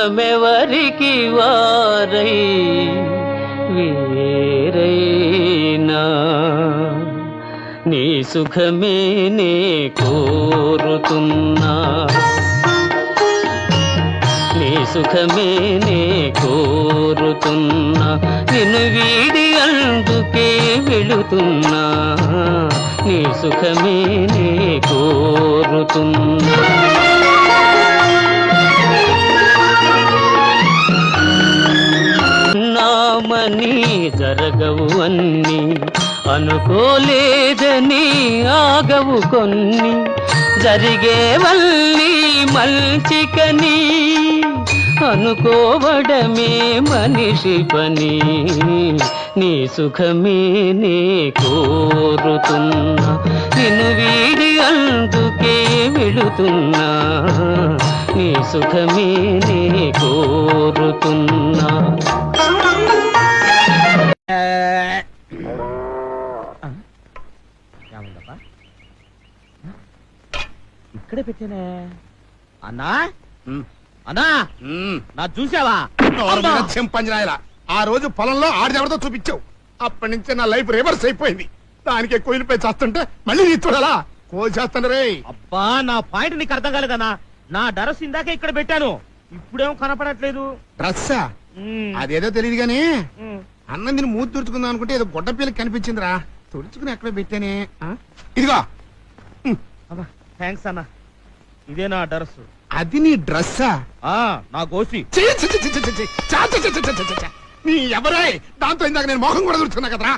మనమెవరికి వారై వేరైనా నీ సుఖమే నే కోరుతున్నా, నీ సుఖమే నే కోరుతున్నా, నిన్ను వీడి అందుకే వెళుతున్నా, నీ సుఖమే నే కోరుతున్నా. నామని జరగవు అన్ని, అనుకోలేదని ఆగవు కొన్ని, జరిగేవల్లి మల్చికని అనుకోవడమే మనిషి పని, నీ సుఖమే నే కోరుతున్నా, నిన్ను వీడి అందుకే వెళుతున్నా, నీ సుఖమే నే కోరుతున్నా. ఇక్కడే పెట్టానే. అన్నా అన్నా నా చూసావా? చెంపంజరాయలా ఆ రోజు పొలంలో ఆడదెవరితో చూపించావు, అప్పటి నుంచే నా లైఫ్ రివర్స్ అయిపోయింది. దానికి కోయిలపై చేస్తుంటే మళ్ళీ నీ చూడాలా కోసేస్తాను రే. అబ్బా నా పాయింట్ నీకు అర్థం కాలేదన్నా. నా డ్రెస్ ఇందాక ఇక్కడ పెట్టాను, ఇప్పుడేమో కనపడట్లేదు. డ్రస్సా? అదేదో తెలియదు గాని అన్నం దీన్ని మూతి తుడుచుకుందాం అనుకుంటే ఏదో గొడ్డ పిల్లకి కనిపించిందిరా, తుడుచుకుని ఎక్కడ పెట్టానే. ఇదిగో. థ్యాంక్స్ అన్నా. ఇదే నా డ్రెస్. అది నీ డ్రస్సా? నా గోసి. నీ ఎవరే దాంతో ఇందాక నేను మొహం కూడా తుడుచుకున్నా కదరా.